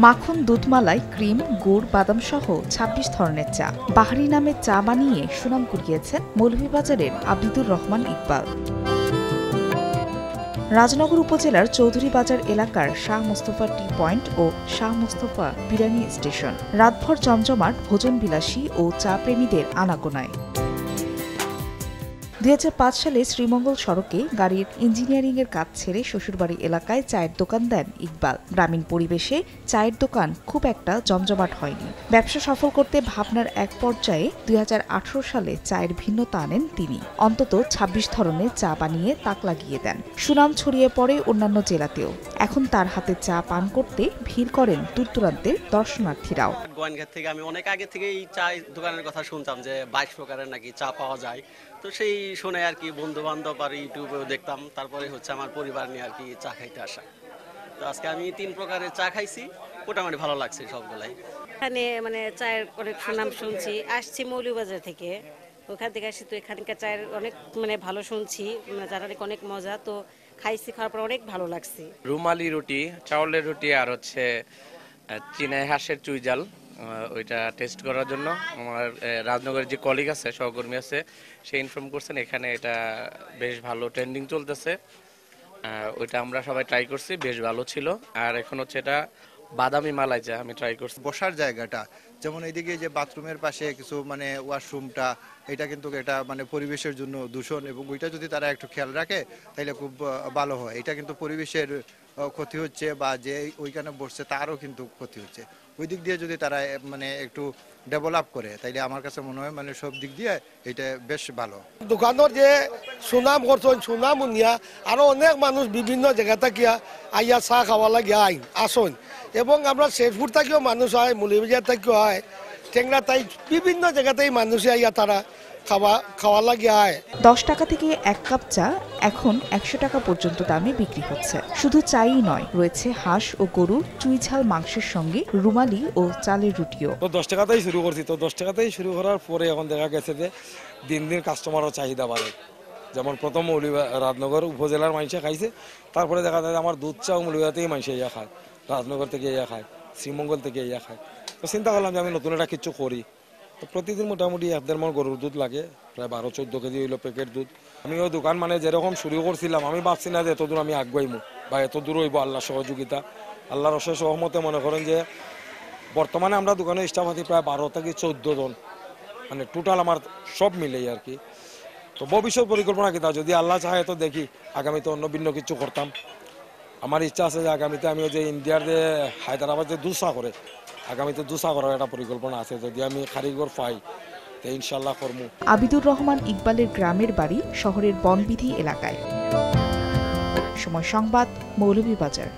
মাখন, দুধমালাই, ক্রিম, গুড়, বাদাম সহ ২৬ ধরনের চা। বাহারি নামে চা বানিয়ে সুনাম কুড়িয়েছেন মৌলভীবাজারের আবিদুর রহমান ইকবাল। রাজনগর উপজেলার চৌধুরী বাজার এলাকার শাহ মোস্তফা টি পয়েন্ট ও শাহ মোস্তফা বিরিয়ানি স্টেশন রাতভর জমজমাট ভোজনবিলাসী ও চা প্রেমীদের আনাগোনায়। ২০০৫ সালে শ্রীমঙ্গল সড়কে গাড়ির ইঞ্জিনিয়ারিংয়ের কাজ ছেড়ে শ্বশুরবাড়ি এলাকায় চায়ের দোকান দেন ইকবাল। গ্রামীণ পরিবেশে চায়ের দোকান খুব একটা জমজমাট হয়নি। ব্যবসা সফল করতে ভাবনার এক পর্যায়ে ২০১৮ সালে চায়ের ভিন্নতা আনেন তিনি। অন্তত ২৬ ধরনের চা বানিয়ে তাক লাগিয়ে দেন। সুনাম ছড়িয়ে পড়ে অন্যান্য জেলাতেও। এখন তার হাতে চা পান করতে ভিড় করেন দূরদূরান্তের দর্শনার্থীরাও। গোয়াইনঘাট থেকে আমি অনেক আগে থেকে এই চা দোকানের কথা শুনতাম যে ২২ প্রকারের নাকি চা পাওয়া যায়। তো সেই শুনে আর কি বন্ধু বান্ধব আর ইউটিউবেও দেখতাম, তারপরে হচ্ছে আমার পরিবার নিয়ে আর কি চা খাইতে আসা। তো আজকে আমি ৩ প্রকারের চা খাইছি, মোটামুটি ভালো লাগছে সবগুলাই। এখানে চায়ের অনেক সুনাম শুনছি, আসছি মৌলভীবাজার থেকে, ওখান থেকে আসছি। তো এখানকার চায়ের অনেক ভালো শুনছি, চাটা অনেক মজা। তো খাইছি, খাওয়ার পর অনেক ভালো লাগছে। রুমালি রুটি, চাউলের রুটি আর হচ্ছে চীনাই হাঁসের চুইজাল, ওইটা টেস্ট করার জন্য আমার রাজনগরের যে কলিগ আছে, সহকর্মী আছে, সে ইনফর্ম করছেন এখানে এটা বেশ ভালো ট্রেন্ডিং চলতেছে। ওইটা আমরা সবাই ট্রাই করছি, বেশ ভালো ছিল। আর এখন হচ্ছে এটা বাদামি মালাই চা আমি ট্রাই করছি। বসার জায়গাটা যেমন এইদিকে যে বাথরুমের পাশে কিছু ওয়াশরুমটা, এটা কিন্তু এটা পরিবেশের জন্য দূষণ, এবং ওইটা যদি তারা একটু খেয়াল রাখে তাহলে খুব ভালো হয়। এটা কিন্তু পরিবেশের ক্ষতি হচ্ছে, বা যে ওইখানে বসছে তারও কিন্তু ক্ষতি হচ্ছে। ওই দিক দিয়ে যদি তারা একটু ডেভেলপ করে তাইলে আমার কাছে মনে হয় সব দিক দিয়ে এটা বেশ ভালো। দোকানের যে সুনাম করছেন, সুনাম উনিয়া আরো অনেক মানুষ বিভিন্ন জায়গা থেকে আইয়া চা খাওয়া লাগে আসন, এবং আমরা শেরপুর থেকেও মানুষ হয়, মৌলভীবাজার থেকেও হয়, টেংরা তাই বিভিন্ন জায়গাতেই মানুষ আইয়া তারা খাওয়া লাগে হয়। ১০ টাকা থেকে ১ কাপ চা এখন ১০০ টাকা পর্যন্ত দামে বিক্রি হচ্ছে। শুধু চাই নয়, রয়েছে হাঁস ও গরুর চুইঝাল মাংসের সঙ্গে রুমালি ও চালের রুটিও। তো 10 টাকাতেই শুরু করছি। তো 10 টাকাতেই শুরু করার পরে এখন দেখা গেছে যে দিন দিন কাস্টমারও চাহিদা বাড়ে। যেমন প্রথম রাজনগর উপজেলার মানুষে খাইছে, তারপরে দেখা যায় আমার দুধ চা মৌলভীবাজারেই মানুষে ইয়া খায়, রাজনগর থেকে ইয়া খায়, শ্রীমঙ্গল থেকে ইয়া খায়। তো চিন্তা করলাম যে আমি নতুন একটা কিছু করি। তো প্রতিদিন মোটামুটি ১.৫ মণ গরুর দুধ লাগে, প্রায় ১২-১৪ কেজি হইলো প্যাকেট দুধ। আমি ওই দোকান যেরকম শুরু করছিলাম, আমি ভাবছি না যে এতদূর আমি আগুয়াইমু বা এত দূর হইব। আল্লাহর সহযোগিতা, আল্লাহর অশেষ সহমতে মনে করেন যে বর্তমানে আমরা দোকানের স্টাফ আছি প্রায় ১২ থেকে ১৪ জন, টোটাল আমার সব মিলেই আর কি। তো ভবিষ্যৎ পরিকল্পনা কি, তা যদি আল্লাহ চাহে তো দেখি আগামীতে অন্য ভিন্ন কিছু করতাম। আমার ইচ্ছা আছে যে আগামীতে আমি যে ইন্ডিয়ার যে হায়দ্রাবাদ যে দুসা করে, আগামীতে দুসা করার একটা পরিকল্পনা আছে। যদি আমি কারিগর পাই তো ইনশাল্লাহ করবো। আবিদুর রহমান ইকবালের গ্রামের বাড়ি শহরের বনবিধি এলাকায়। সময় সংবাদ, মৌলভীবাজার।